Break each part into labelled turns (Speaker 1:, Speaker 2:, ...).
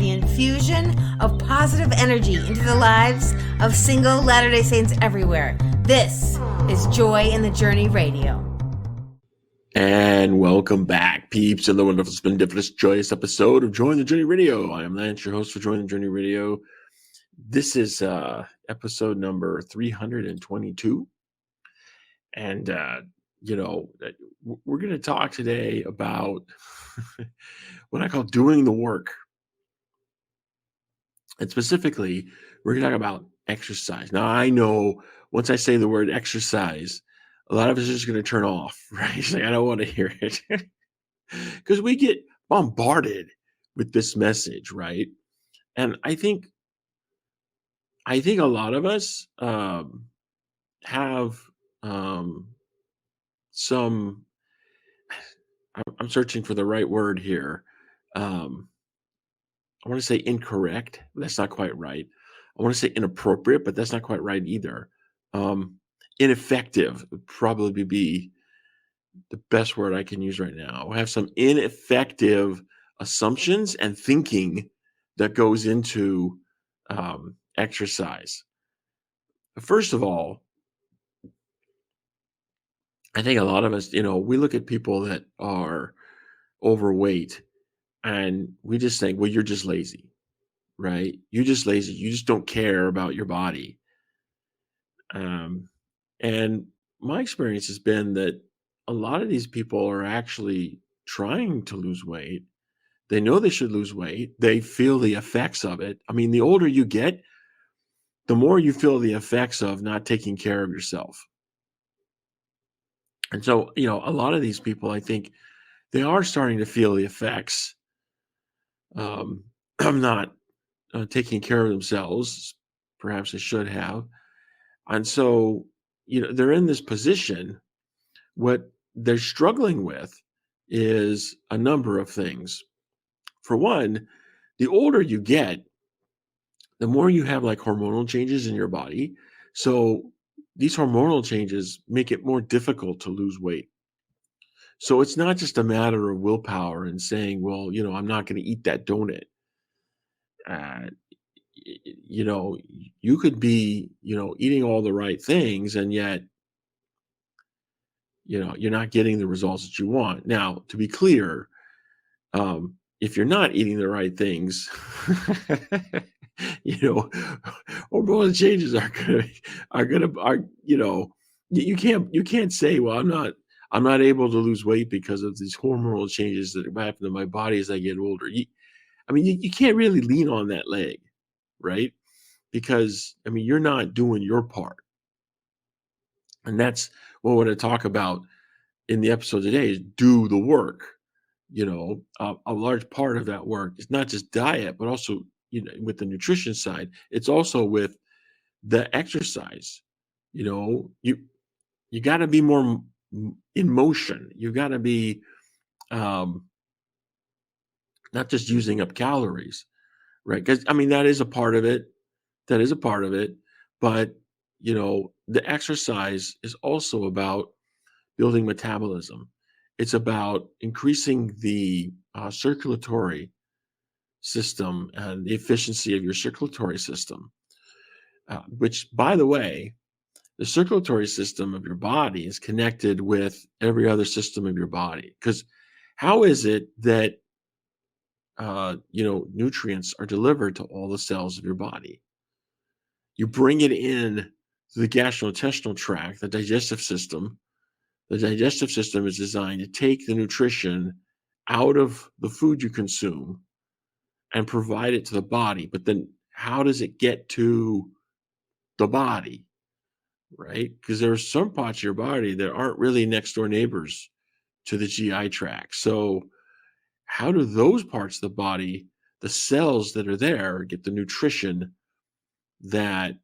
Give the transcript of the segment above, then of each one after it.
Speaker 1: the infusion of positive energy into the lives of single Latter-day Saints everywhere. This is Joy in the Journey Radio.
Speaker 2: And welcome back, peeps, in the wonderful, splendiferous, joyous episode of Joy in the Journey Radio. I am Lance, your host for Joy in the Journey Radio. This is episode number 322. And, we're going to talk today about what I call doing the work. And specifically, we're going to talk about exercise. Now, I know once I say the word exercise, a lot of us are just going to turn off, right? It's like, I don't want to hear it. Because we get bombarded with this message, right? And I think a lot of us have some, I'm searching for the right word here. I want to say incorrect, but that's not quite right. I want to say inappropriate, but that's not quite right either. Ineffective would probably be the best word I can use right now. I have some ineffective assumptions and thinking that goes into exercise. First of all, I think a lot of us, we look at people that are overweight and we just think, well, you're just lazy, right? You're just lazy. You just don't care about your body. And my experience has been that a lot of these people are actually trying to lose weight. They know they should lose weight. They feel the effects of it. I mean, the older you get, the more you feel the effects of not taking care of yourself. And so, a lot of these people, I think they are starting to feel the effects of not taking care of themselves. Perhaps they should have. And so, they're in this position. What they're struggling with is a number of things. For one, the older you get, the more you have like hormonal changes in your body. So these hormonal changes make it more difficult to lose weight. So it's not just a matter of willpower and saying, well, I'm not going to eat that donut. You could be, eating all the right things and yet, you're not getting the results that you want. Now, to be clear, if you're not eating the right things, hormonal changes you can't say, well, I'm not able to lose weight because of these hormonal changes that happen to my body as I get older. You can't really lean on that leg, right? Because you're not doing your part. And that's what we're going to talk about in the episode today is do the work. A large part of that work is not just diet, but also, with the nutrition side, it's also with the exercise. You got to be more in motion. You got to be not just using up calories, right? Because that is a part of it. But the exercise is also about building metabolism. It's about increasing the circulatory system and the efficiency of your circulatory system, which, by the way, the circulatory system of your body is connected with every other system of your body. Because how is it that, nutrients are delivered to all the cells of your body? You bring it in to the gastrointestinal tract, the digestive system. The digestive system is designed to take the nutrition out of the food you consume and provide it to the body. But then how does it get to the body, right? Because there are some parts of your body that aren't really next door neighbors to the GI tract. So how do those parts of the body, the cells that are there, get the nutrition that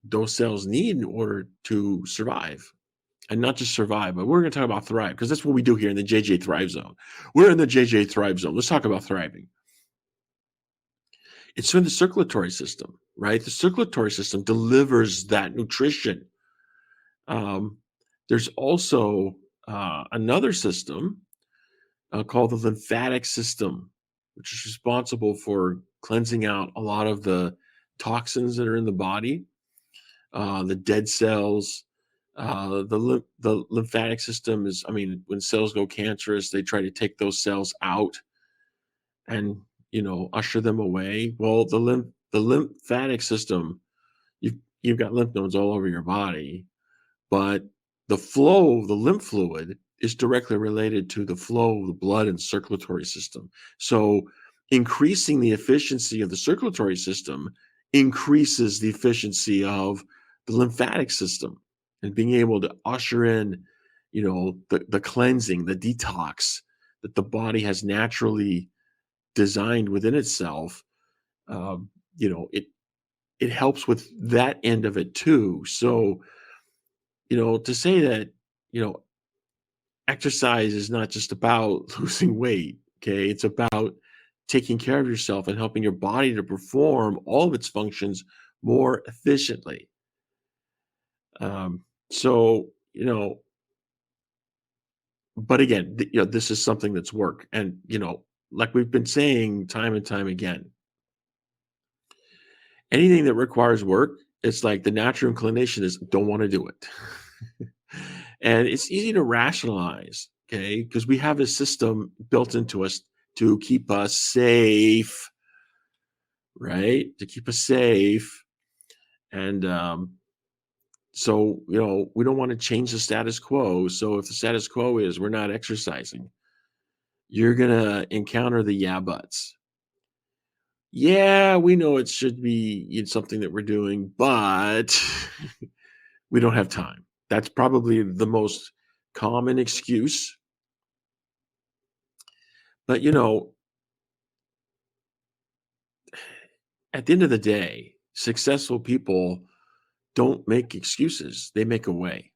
Speaker 2: those cells need in order to survive? And not just survive, but we're going to talk about thrive, because that's what we do here in the JJ Thrive Zone. We're in the JJ Thrive Zone. Let's talk about thriving. It's in the circulatory system, right? The circulatory system delivers that nutrition. There's also another system called the lymphatic system. which is responsible for cleansing out a lot of the toxins that are in the body, the dead cells. The lymphatic system is, I mean, when cells go cancerous, they try to take those cells out and, usher them away. Well, the lymphatic system, you've got lymph nodes all over your body, but the flow of the lymph fluid is directly related to the flow of the blood and circulatory system. So increasing the efficiency of the circulatory system increases the efficiency of the lymphatic system, and being able to usher in, the cleansing, the detox that the body has naturally designed within itself. um, it helps with that end of it too. So, to say that, you know, exercise is not just about losing weight, okay? It's about taking care of yourself and helping your body to perform all of its functions more efficiently. So, but again, this is something that's work. And, like we've been saying time and time again, anything that requires work, it's like the natural inclination is don't want to do it. And it's easy to rationalize, okay? Because we have a system built into us to keep us safe, right? To keep us safe. And so, we don't want to change the status quo. So if the status quo is we're not exercising, you're going to encounter the yeah buts. Yeah, we know it should be something that we're doing, but we don't have time. That's probably the most common excuse. But, at the end of the day, successful people don't make excuses. They make a way.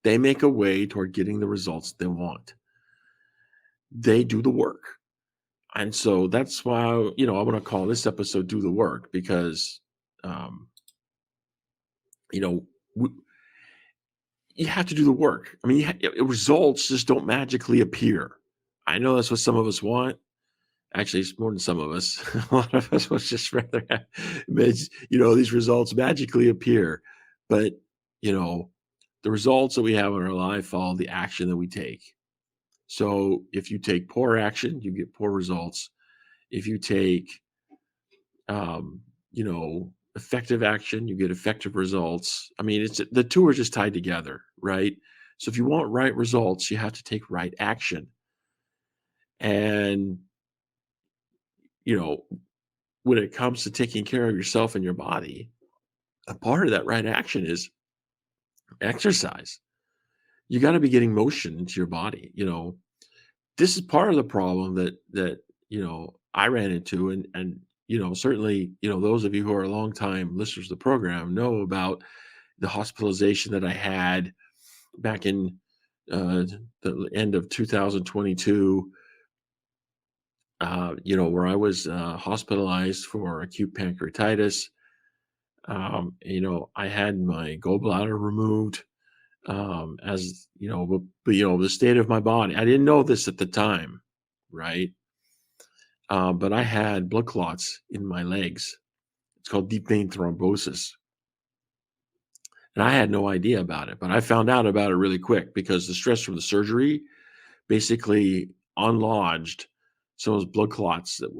Speaker 2: They make a way toward getting the results they want. They do the work. And so that's why, I want to call this episode Do the Work, because, um, you know, you have to do the work. I mean, results just don't magically appear. I know that's what some of us want. Actually, it's more than some of us. A lot of us would just rather have, these results magically appear. But, the results that we have in our life follow the action that we take. So if you take poor action, you get poor results. If you take, um, effective action, you get effective results. I mean, it's the two are just tied together, right? So if you want right results, you have to take right action. And, when it comes to taking care of yourself and your body, a part of that right action is exercise. You got to be getting motion into your body. This is part of the problem that I ran into, and certainly those of you who are longtime listeners of the program know about the hospitalization that I had back in the end of 2022. Where I was hospitalized for acute pancreatitis. I had my gallbladder removed. As but the state of my body, I didn't know this at the time, right? But I had blood clots in my legs. It's called deep vein thrombosis. And I had no idea about it, but I found out about it really quick because the stress from the surgery basically unlodged some of those blood clots that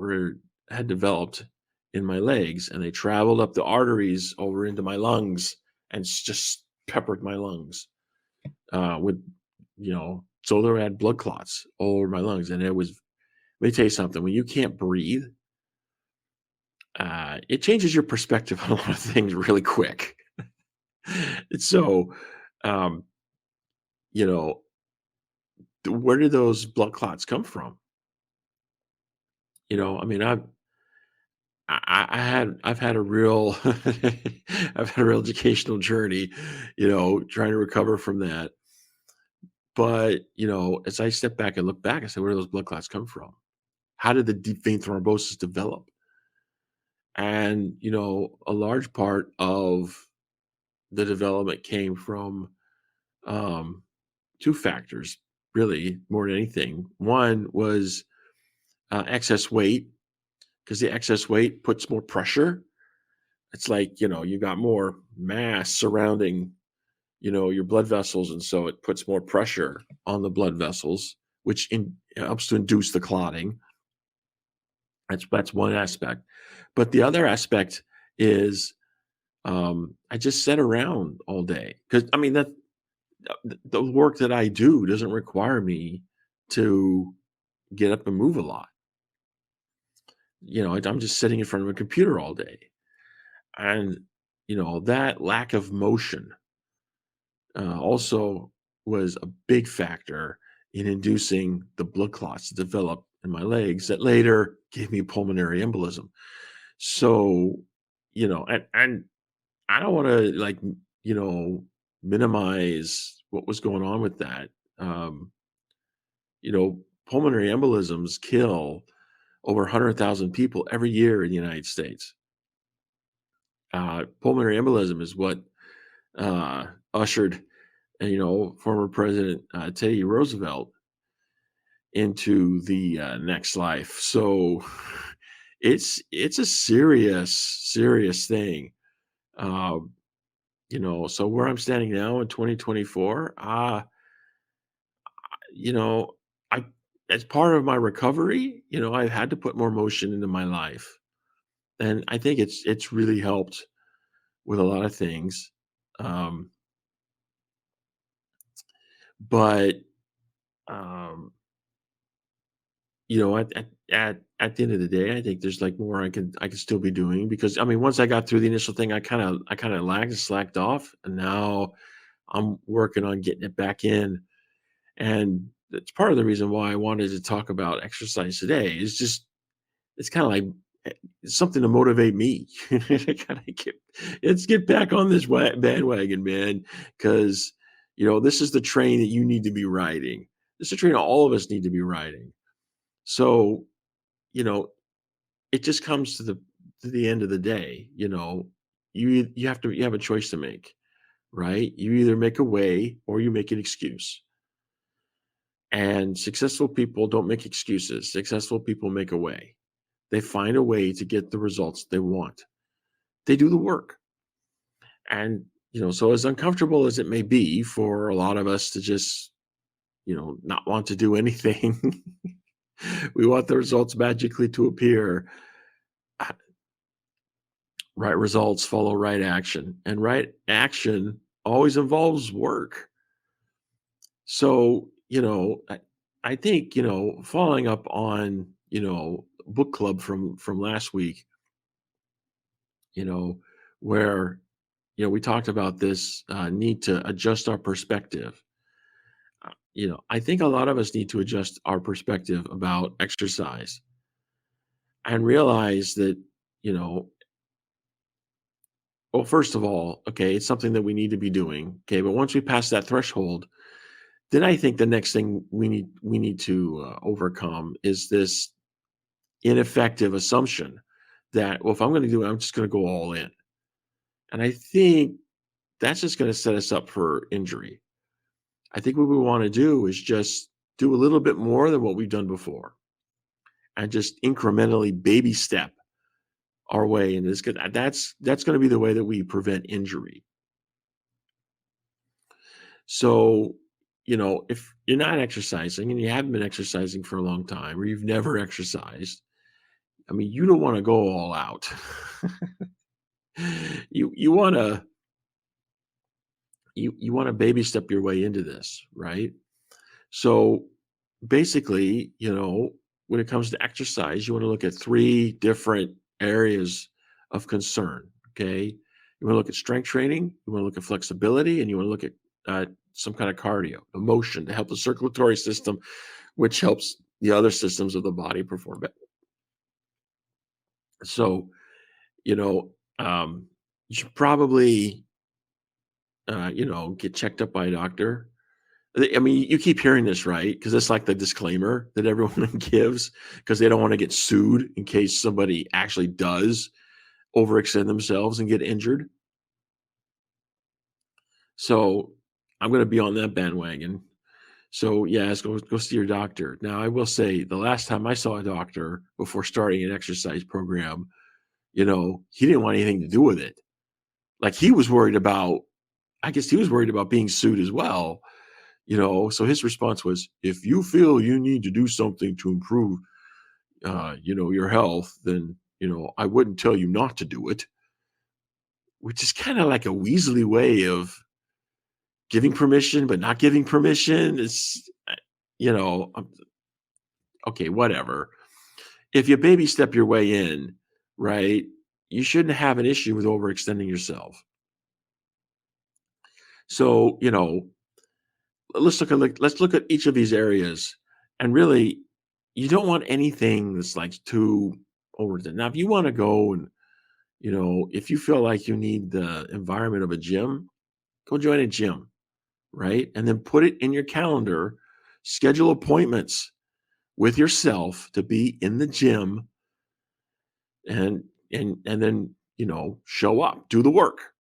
Speaker 2: had developed in my legs, and they traveled up the arteries over into my lungs and just peppered my lungs with, so there had blood clots all over my lungs. And let me tell you something, when you can't breathe, it changes your perspective on a lot of things really quick. So, um, where did those blood clots come from? I mean, I've had a real I've had a real educational journey, trying to recover from that. But, as I step back and look back, I said, where do those blood clots come from? How did the deep vein thrombosis develop? And, a large part of the development came from um, two factors, really, more than anything. One was excess weight, because the excess weight puts more pressure. It's like, you got more mass surrounding, your blood vessels. And so it puts more pressure on the blood vessels, which helps to induce the clotting. That's one aspect. But the other aspect is I just sit around all day, because I mean, that the work that I do doesn't require me to get up and move a lot. I'm just sitting in front of a computer all day. And, that lack of motion also was a big factor in inducing the blood clots to develop in my legs that later gave me pulmonary embolism. So, and I don't want to minimize what was going on with that. Um, Pulmonary embolisms kill over 100,000 people every year in the United States. Pulmonary embolism is what ushered, former President Teddy Roosevelt into the next life. So it's a serious thing. So where I'm standing now in 2024, I as part of my recovery, I've had to put more motion into my life. And I think it's really helped with a lot of things. Um, but um, at the end of the day, I think there's like more I can still be doing, because I mean, once I got through the initial thing, I kind of lagged and slacked off, and now I'm working on getting it back in. And that's part of the reason why I wanted to talk about exercise today. Is just it's kind of like something to motivate me. Let's get back on this bandwagon, man, because this is the train that you need to be riding. This is a train all of us need to be riding. So, you know, it just comes to the end of the day. You have a choice to make, right? You either make a way or you make an excuse. And successful people don't make excuses. Successful people make a way. They find a way to get the results they want. They do the work. And, so as uncomfortable as it may be for a lot of us to just, not want to do anything, we want the results magically to appear. Right results follow right action, and right action always involves work. So, I think, following up on, book club from last week, you know, where, we talked about this need to adjust our perspective. I think a lot of us need to adjust our perspective about exercise and realize that, you know, well, first of all, okay, it's something that we need to be doing. Okay, but once we pass that threshold, then I think the next thing we need to overcome is this ineffective assumption that, well, if I'm going to do it, I'm just going to go all in. And I think that's just going to set us up for injury. I think what we want to do is just do a little bit more than what we've done before, and just incrementally baby step our way into this. 'Cause that's going to be the way that we prevent injury. So, if you're not exercising and you haven't been exercising for a long time, or you've never exercised, I mean, you don't want to go all out. You want to you want to baby step your way into this, right? So basically, when it comes to exercise, you want to look at three different areas of concern. Okay. You want to look at strength training, you want to look at flexibility, and you want to look at some kind of cardio, motion to help the circulatory system, which helps the other systems of the body perform better. So, you know, you should probably, get checked up by a doctor. I mean, you keep hearing this, right? Because it's like the disclaimer that everyone gives, because they don't want to get sued in case somebody actually does overextend themselves and get injured. So I'm going to be on that bandwagon. So yes, go see your doctor. Now I will say the last time I saw a doctor before starting an exercise program, he didn't want anything to do with it. Like he was worried about, I guess he was worried about being sued as well. So his response was, if you feel you need to do something to improve, your health, then, I wouldn't tell you not to do it, which is kind of like a Weasley way of giving permission, but not giving permission. It's, okay, whatever. If you baby step your way in, right, you shouldn't have an issue with overextending yourself. So, let's look at each of these areas, and really, you don't want anything that's like too overdone. Now, if you want to go and, if you feel like you need the environment of a gym, go join a gym, right? And then put it in your calendar, schedule appointments with yourself to be in the gym, and then, show up, do the work.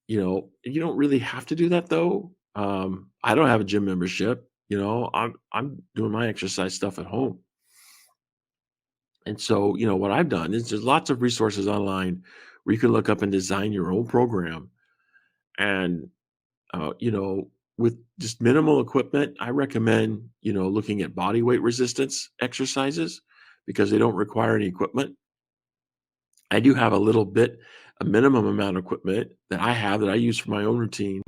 Speaker 2: You don't really have to do that though. I don't have a gym membership. I'm doing my exercise stuff at home. And so, what I've done is there's lots of resources online where you can look up and design your own program. And, with just minimal equipment, I recommend, looking at body weight resistance exercises because they don't require any equipment. I do have a minimum amount of equipment that I use for my own routine.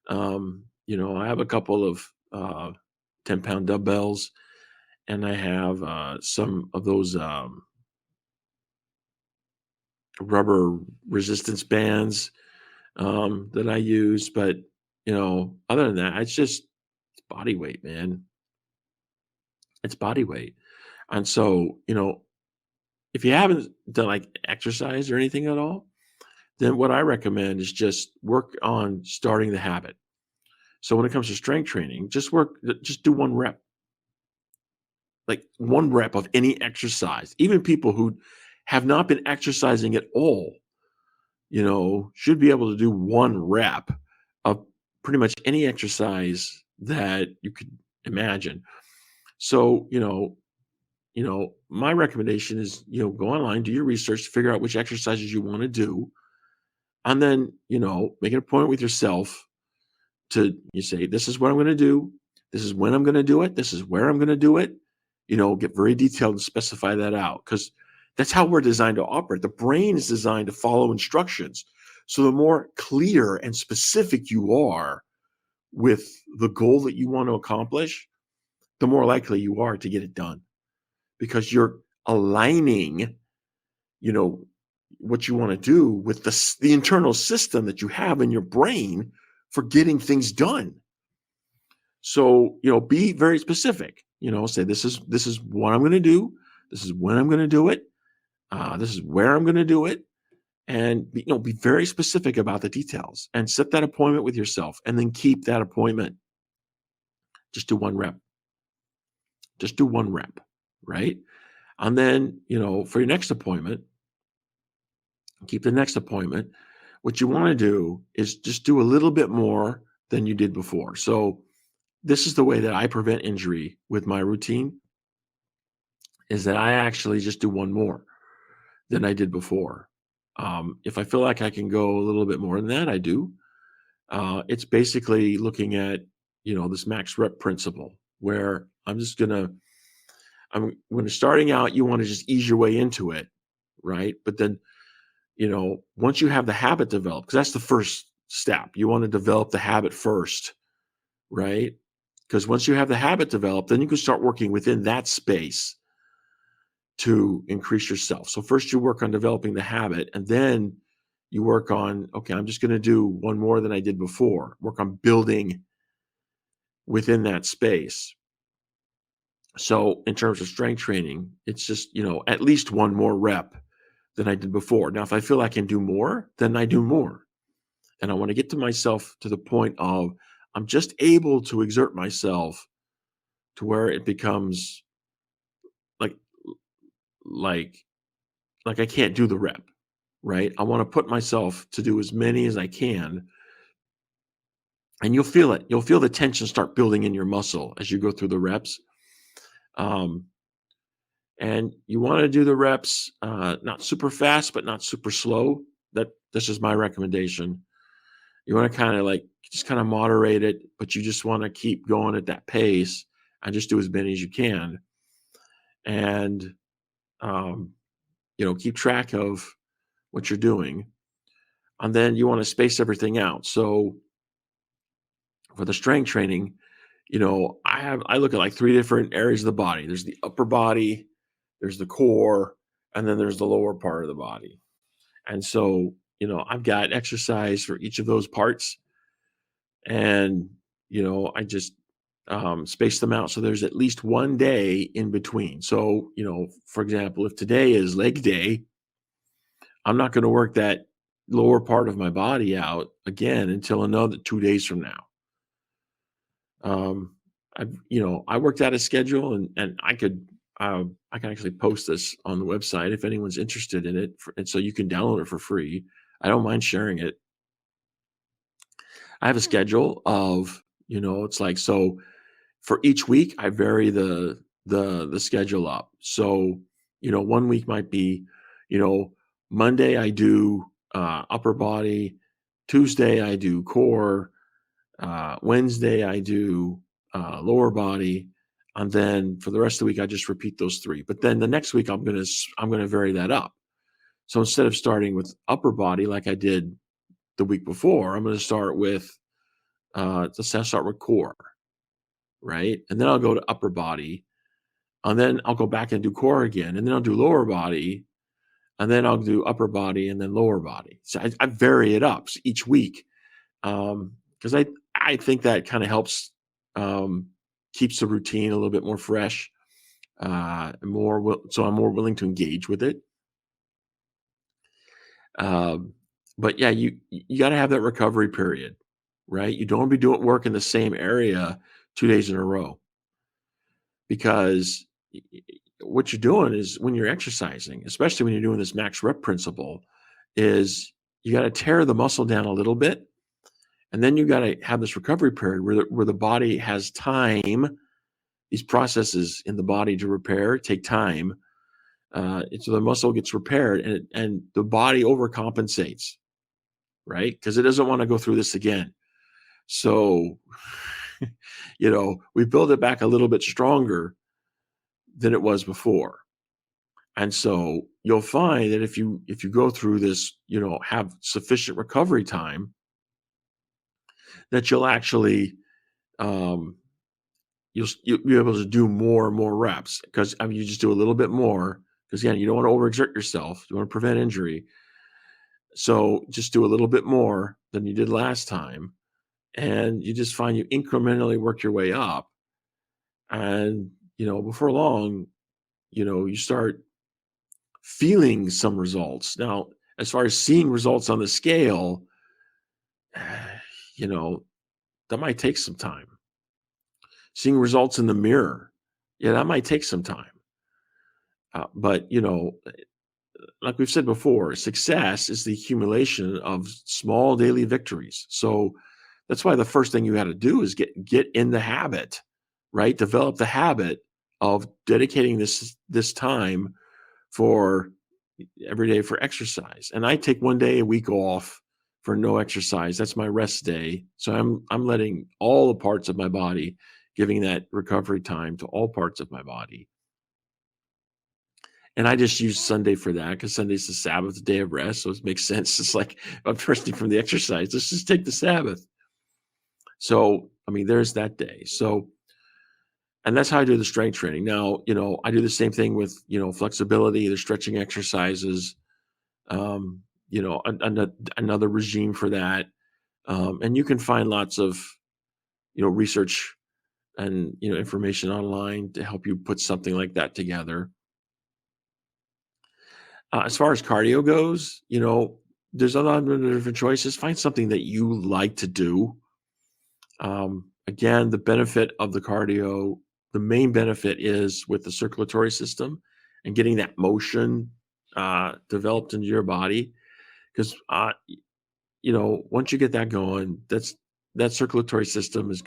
Speaker 2: I have a couple of 10-pound dumbbells, and I have some of those rubber resistance bands that I use. But, other than that, it's body weight, man. It's body weight. And so, if you haven't done like exercise or anything at all, then what I recommend is just work on starting the habit. So when it comes to strength training, just do one rep, like one rep of any exercise. Even people who have not been exercising at all, should be able to do one rep of pretty much any exercise that you could imagine. So, my recommendation is, go online, do your research, figure out which exercises you want to do, and then, make an appointment with yourself you say, this is what I'm going to do. This is when I'm going to do it. This is where I'm going to do it. Get very detailed and specify that out, because that's how we're designed to operate. The brain is designed to follow instructions. So the more clear and specific you are with the goal that you want to accomplish, the more likely you are to get it done, because you're aligning, what you want to do with the internal system that you have in your brain for getting things done. So, be very specific, say, this is what I'm going to do. This is when I'm going to do it. This is where I'm going to do it. And, be very specific about the details and set that appointment with yourself, and then keep that appointment. Just do one rep. Just do one rep, right? And then, for your next appointment, keep the next appointment. What you want to do is just do a little bit more than you did before. So this is the way that I prevent injury with my routine, is that I actually just do one more than I did before. If I feel like I can go a little bit more than that, I do. It's basically looking at, this max rep principle, where when starting out, you want to just ease your way into it, right? But then, once you have the habit developed, because that's the first step, you want to develop the habit first, right? Because once you have the habit developed, then you can start working within that space to increase yourself. So first you work on developing the habit, and then you work on, okay, I'm just going to do one more than I did before. Work on building within that space. So in terms of strength training, it's just, at least one more rep than I did before. Now, if I feel I can do more, then I do more. And I want to get to myself to the point of I'm just able to exert myself to where it becomes like like I can't do the rep, right? I want to put myself to do as many as I can and you'll feel it. You'll feel the tension start building in your muscle as you go through the reps. And you want to do the reps not super fast, but not super slow. This is my recommendation. You want to kind of like just kind of moderate it, but you just want to keep going at that pace and just do as many as you can. And keep track of what you're doing. And then you want to space everything out. So for the strength training, I look at like 3 different areas of the body. There's the upper body, there's the core, and then there's the lower part of the body. And so, I've got exercise for each of those parts. And, I just space them out. So there's at least one day in between. So, for example, if today is leg day, I'm not going to work that lower part of my body out again until another 2 days from now. I worked out a schedule, and I can actually post this on the website if anyone's interested in it, and so you can download it for free. I don't mind sharing it. I have a schedule of, it's like, so for each week I vary the schedule up. So, one week might be, Monday I do upper body, Tuesday I do core, Wednesday I do lower body, and then for the rest of the week I just repeat those 3. But then the next week I'm gonna vary that up. So instead of starting with upper body like I did the week before, I'm gonna start with core, right? And then I'll go to upper body, and then I'll go back and do core again, and then I'll do lower body, and then I'll do upper body, and then lower body. So I vary it up each week, because I think that kind of helps, keeps the routine a little bit more fresh, so I'm more willing to engage with it. But yeah, you got to have that recovery period, right? You don't want to be doing work in the same area 2 days in a row, because what you're doing is, when you're exercising, especially when you're doing this max rep principle, is you got to tear the muscle down a little bit, and then you got to have this recovery period where the body has time. These processes in the body to repair take time, so the muscle gets repaired, and the body overcompensates, right? Because it doesn't want to go through this again. So, we build it back a little bit stronger than it was before. And so you'll find that if you go through this, have sufficient recovery time, that you'll actually you'll be able to do more and more reps, because you just do a little bit more, because again, you don't want to overexert yourself. You want to prevent injury. So just do a little bit more than you did last time, and you just find you incrementally work your way up, and before long, you start feeling some results. Now, as far as seeing results on the scale, that might take some time. Seeing results in the mirror, yeah, that might take some time. But like we've said before, success is the accumulation of small daily victories. So that's why the first thing you got to do is get in the habit, right? Develop the habit of dedicating this time for every day for exercise. And I take one day a week off for no exercise. That's my rest day. So I'm letting all the parts of my body, giving that recovery time to all parts of my body. And I just use Sunday for that, because Sunday's the Sabbath, the day of rest. So it makes sense. It's like, I'm resting from the exercise, let's just take the Sabbath. So, there's that day. So, and that's how I do the strength training. Now, I do the same thing with, flexibility, the stretching exercises, another regime for that. And you can find lots of, research and, information online to help you put something like that together. As far as cardio goes, there's a lot of different choices. Find something that you like to do. Again, the benefit of the cardio, the main benefit is with the circulatory system and getting that motion developed into your body. Because, once you get that going, that circulatory system is,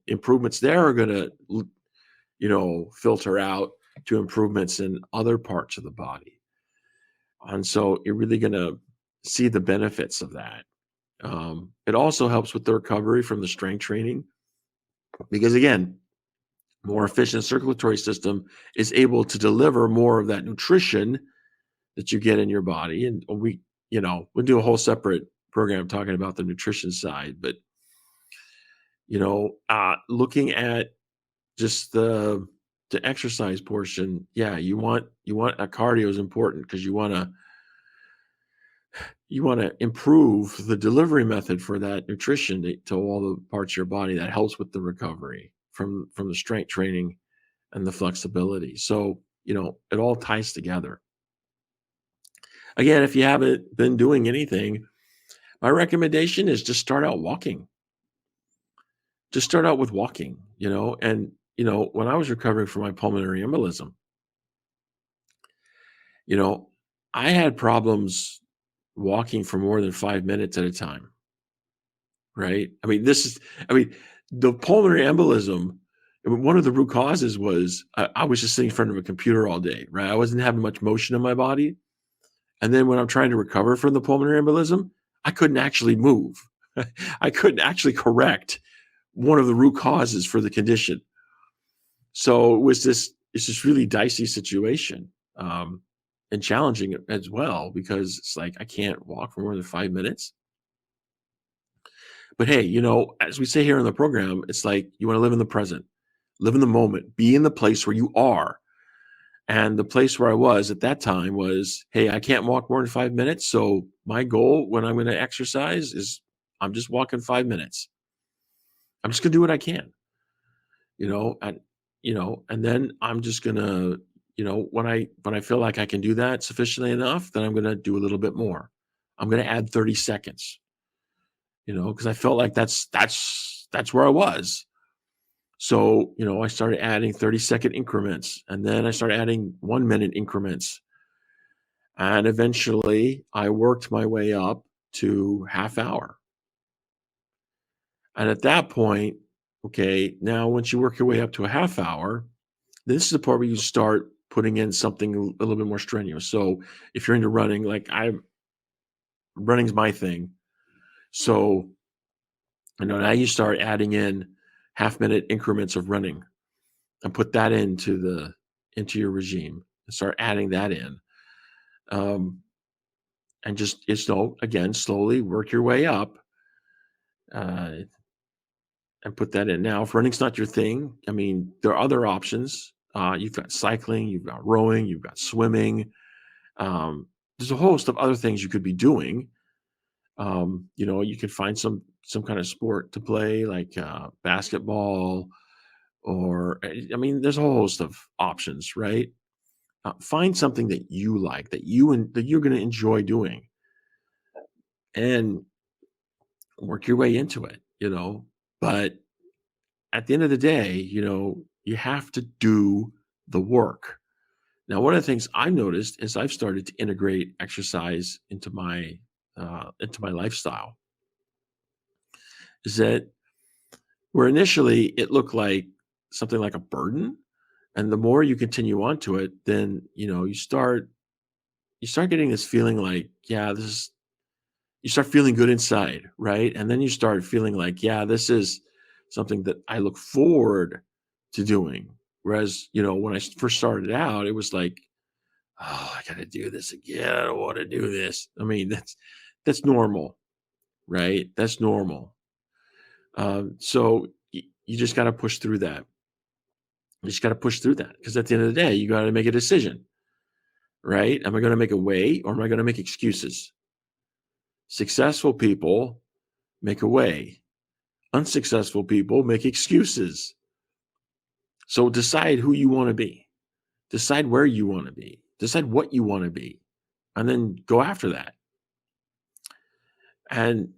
Speaker 2: improvements there are going to, filter out to improvements in other parts of the body. And so you're really going to see the benefits of that. It also helps with the recovery from the strength training because, again, more efficient circulatory system is able to deliver more of that nutrition that you get in your body. And we'll do a whole separate program talking about the nutrition side, but looking at just the exercise portion, yeah, you want a cardio is important because you want to improve the delivery method for that nutrition to all the parts of your body that helps with the recovery from the strength training and the flexibility. So, it all ties together. Again, if you haven't been doing anything, my recommendation is just start out walking. Just start out with walking, and, when I was recovering from my pulmonary embolism, I had problems walking for more than 5 minutes at a time, right? I mean, the pulmonary embolism, one of the root causes was I was just sitting in front of a computer all day, right? I wasn't having much motion in my body. And then when I'm trying to recover from the pulmonary embolism, I couldn't actually move. I couldn't actually correct one of the root causes for the condition. So it's this really dicey situation, and challenging as well, because it's like I can't walk for more than 5 minutes. But hey, as we say here in the program, it's like you want to live in the present, live in the moment, be in the place where you are. And the place where I was at that time was, hey, I can't walk more than 5 minutes. So my goal when I'm going to exercise is I'm just walking 5 minutes. I'm just going to do what I can, and then I'm just going to, when I feel like I can do that sufficiently enough, then I'm going to do a little bit more. I'm going to add 30 seconds, because I felt like that's where I was. So, I started adding 30-second increments, and then I started adding 1-minute increments. And eventually I worked my way up to half hour. And at that point, okay, now once you work your way up to a half hour, this is the part where you start putting in something a little bit more strenuous. So if you're into running, like running's my thing. So, now you start adding in half-minute increments of running and put that into your regime and start adding that in. And just, again, slowly work your way up, and put that in. Now, if running's not your thing, I mean, there are other options. You've got cycling, you've got rowing, you've got swimming. There's a host of other things you could be doing. You could find some kind of sport to play, like basketball, or there's a whole host of options, right? Find something that you like, that you're going to enjoy doing, and work your way into it. But at the end of the day, you have to do the work. Now, one of the things I've noticed is I've started to integrate exercise into my lifestyle. Is that where initially it looked like something like a burden, and the more you continue on to it, then you start getting this feeling like, yeah, you start feeling good inside, right? And then you start feeling like, yeah, this is something that I look forward to doing. Whereas, when I first started out, it was like, oh, I got to do this again. I don't want to do this. I mean, that's normal, right? That's normal. So you just got to push through that. You just got to push through that, because at the end of the day, you got to make a decision, right? Am I going to make a way, or am I going to make excuses? Successful people make a way. Unsuccessful people make excuses. So decide who you want to be. Decide where you want to be. Decide what you want to be. And then go after that. And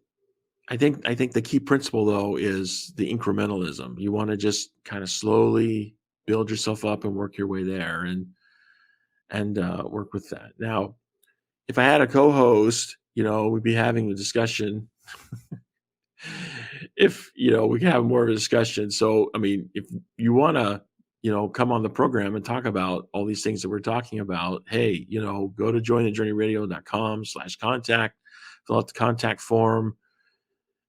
Speaker 2: I think the key principle, though, is the incrementalism. You want to just kind of slowly build yourself up and work your way there, and work with that. Now, if I had a co-host, we'd be having a discussion if we can have more of a discussion. So, I mean, if you want to, come on the program and talk about all these things that we're talking about, hey, go to jointhejourneyradio.com/contact, fill out the contact form,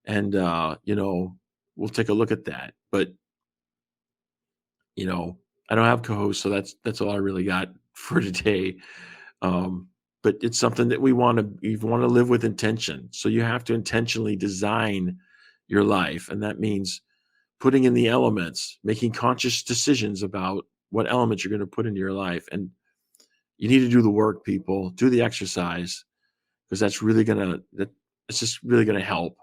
Speaker 2: and we'll take a look at that. But I don't have co-hosts, so that's all I really got for today. But it's something that you want to live with intention. So you have to intentionally design your life, and that means putting in the elements, making conscious decisions about what elements you're going to put into your life. And you need to do the work, people. Do the exercise, because it's just really gonna help,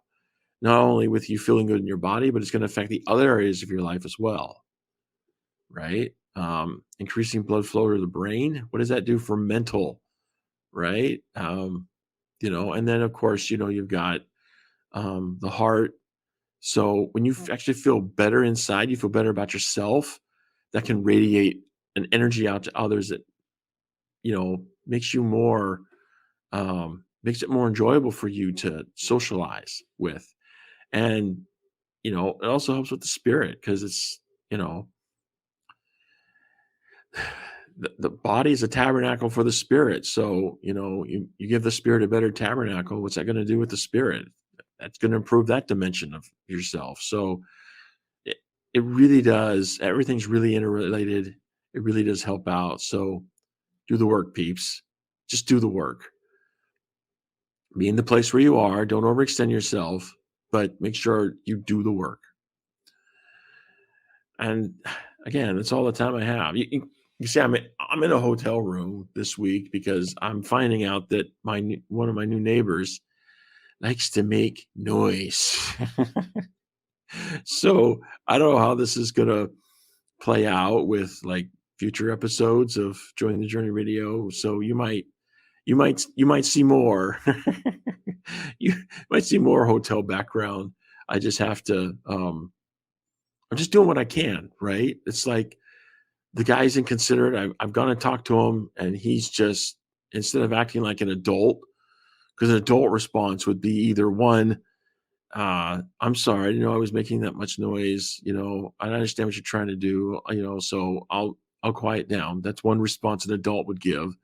Speaker 2: not only with you feeling good in your body, but it's going to affect the other areas of your life as well. Right? Increasing blood flow to the brain. What does that do for mental? Right? And then of course, you've got the heart. So when you actually feel better inside, you feel better about yourself, that can radiate an energy out to others that, makes you more, makes it more enjoyable for you to socialize with. And, it also helps with the spirit, because it's, the body is a tabernacle for the spirit. So, you give the spirit a better tabernacle. What's that going to do with the spirit? That's going to improve that dimension of yourself. So it really does. Everything's really interrelated. It really does help out. So do the work, peeps. Just do the work. Be in the place where you are. Don't overextend yourself, but make sure you do the work. And again, that's all the time I have. You see, I'm in a hotel room this week because I'm finding out that one of my new neighbors likes to make noise. So I don't know how this is going to play out with like future episodes of Join the Journey Radio. So you might see more. You might see more hotel background. I just have to. I'm just doing what I can. Right? It's like the guy's inconsiderate. I've gone and talked to him, and he's just, instead of acting like an adult, because an adult response would be either one, I'm sorry, I didn't know I was making that much noise. I understand what you're trying to do, so I'll quiet down. That's one response an adult would give.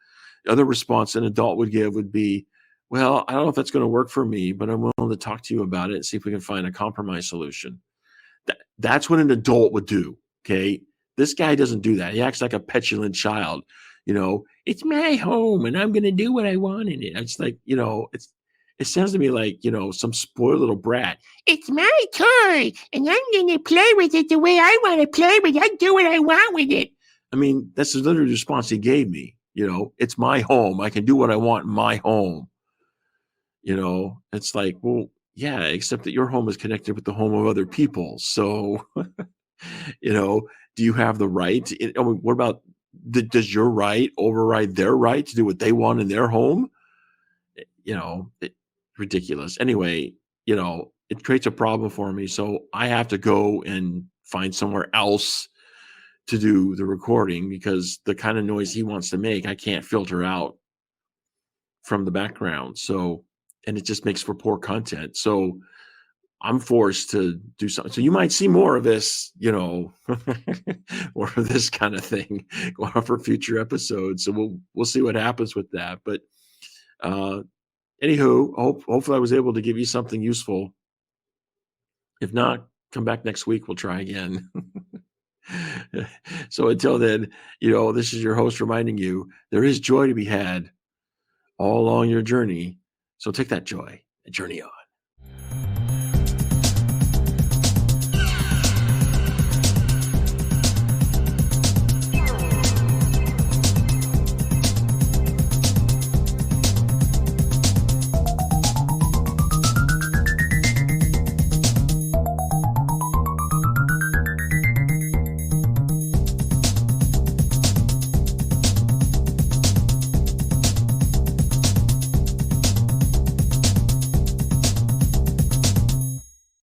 Speaker 2: The other response an adult would give would be, well, I don't know if that's going to work for me, but I'm willing to talk to you about it and see if we can find a compromise solution. That's what an adult would do. Okay. This guy doesn't do that. He acts like a petulant child. It's my home and I'm going to do what I want in it. It's like, it sounds to me like, some spoiled little brat. It's my toy, and I'm going to play with it the way I want to play with it. I do what I want with it. I mean, that's the literal response he gave me. It's my home. I can do what I want in my home. It's like, well, yeah, except that your home is connected with the home of other people. So, do you have the right? What about, does your right override their right to do what they want in their home? Ridiculous. Anyway, it creates a problem for me. So I have to go and find somewhere else to do the recording, because the kind of noise he wants to make, I can't filter out from the background. So, and it just makes for poor content. So I'm forced to do something. So you might see more of this, more of this kind of thing going on for future episodes. So we'll see what happens with that. But, anywho, hopefully I was able to give you something useful. If not, come back next week. We'll try again. So until then, this is your host reminding you there is joy to be had all along your journey. So take that joy and journey on.